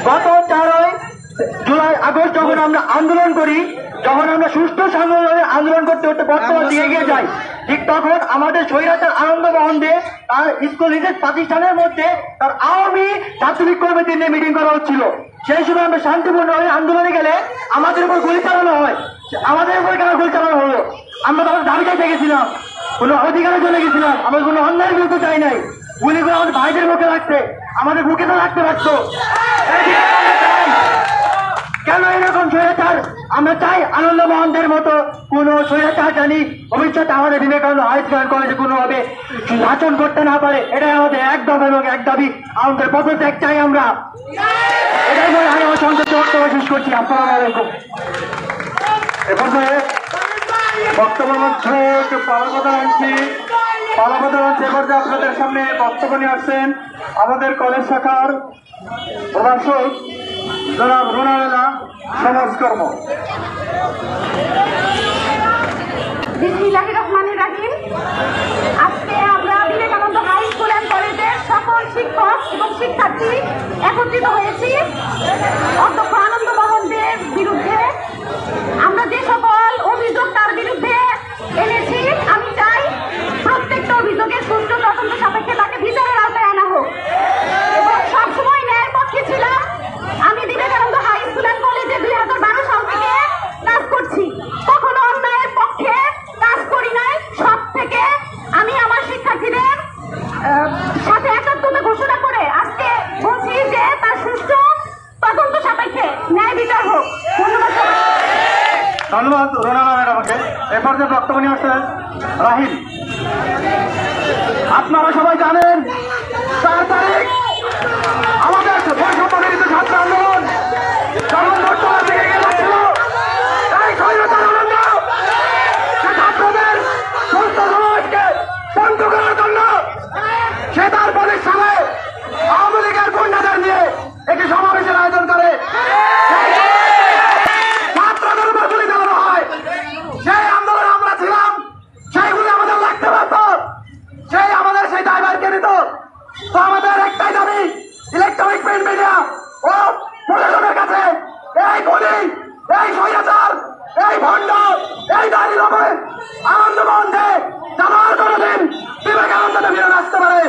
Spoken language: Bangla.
গত 4 জুলাই আগস্ট যখন আমরা আন্দোলন করি, যখন আমরা সুষ্ঠু আন্দোলন করতে করতে বর্তমান দিয়ে এগিয়ে যাই, ঠিক তখন আমাদের স্বৈরাচার আনন্দ মোহন দে তার স্কুল নিজের প্রতিষ্ঠানের মধ্যে তার আওয়ামী ছাত্রলীগ কর্মীদের নিয়ে মিটিং করা হচ্ছিল। সেই সময় আমরা শান্তিপূর্ণভাবে আন্দোলনে গেলে আমাদের উপর গুলি চালানো হয়। আমাদের উপর কেন গুলি চালানো হলো? আমরা তখন দাবি চাইতে গেছিলাম, কোনো অধিকারের জন্য গেছিলাম, আমরা কোনো অন্যায়ের বিরুদ্ধে চাই নাই। গুলিগুলো আমাদের ভাইদের মুখে লাগছে, আমাদের বুকে তো লাগতে পারতো। কেন এরকম স্বৈরাচার? আমরা চাই আনন্দ মোহনদের মতো কোন স্বৈরাচার জানি ভবিষ্যতে আমাদের বিবেকানন্দ হাই স্কুল কলেজে কোনোভাবে শাসন করতে না পারে। এটাই আমাদের একদম এবং এক দাবি। আমাদের পদত্যাগ চাই আমরা। এটাই বলে আমি আমার সংক্ষিপ্ত বক্তব্য শেষ করছি। আসসালামু আলাইকুম। এ পর্যায়ে বক্তব্য মধ্যে একটু পালাপথ আনছি। এ পর্যায়ে আপনাদের সামনে বক্তব্য নিয়ে আসছেন আমাদের কলেজ শাখার প্রভাষক জনাব রুনায়না সমাজকর্ম। বিসমিল্লাহির রহমানির রহিম। আজকে আমরা বিবেকানন্দ হাই স্কুল অ্যান্ড কলেজের সকল শিক্ষক এবং শিক্ষার্থী একত্রিত হয়েছি অধ্যক্ষ আনন্দ মোহনদের বিরুদ্ধে। আমরা যে সকল অভিযোগ তার বিরুদ্ধে এনেছি, আমি চাই প্রত্যেকটা অভিযোগের সুষ্ঠু তদন্ত সাপেক্ষে তাকে বিচারের আওতায় আনা হোক এবং সবসময় ন্যায়ের পক্ষে ছিলাম। আমি বিবেকানন্দ হাই স্কুল অ্যান্ড কলেজে 2012 সাল থেকে কাজ করছি, কখনো অন্যায়ের পক্ষে কাজ করি নাই। সব থেকে আমি আমার শিক্ষার্থীদের সাথে একাত্মতা ঘোষণা করে আজকে বলছি যে তার সুষ্ঠু তদন্ত সাপেক্ষে ন্যায় বিচার হোক। ধন্যবাদ রুনায়না ম্যাডামকে। এরপর যে বক্তব্য নিয়ে আসছেন রাহিম। আপনারা সবাই জানেন 4 তারিখ আমাদের বৈষম্যবিরোধী ছাত্র আন্দোলন যখন বর্তমান দিকে এগিয়ে যাচ্ছিল, তাই স্বৈরাচার আনন্দ সে ছাত্রদের সুস্থ সমাজকে বন্ধ করার জন্য সে তার প্রতিষ্ঠানে আওয়ামী লীগের গুন্ডাদের নিয়ে একটি সমাবেশের আয়োজন করে। ছাত্রদের উপর গুলি চালানো হয়। সেই আন্দোলনে আমরা ছিলাম, সেইগুলি আমাদের লাগতে পারত, সেই আমাদের সেই ড্রাইভারকে দিত। তো আমাদের একটাই দাবি, ইলেকট্রনিক প্রিন্ট মিডিয়া ও প্রশাসনের কাছে এই গুলি, এই স্বৈরাচার, এই ভণ্ড, এই দাঁড়িয়ে আনন্দ মোহন দে যেন আর কোনোদিন বিবেকানন্দকে ফিরে আসতে পারে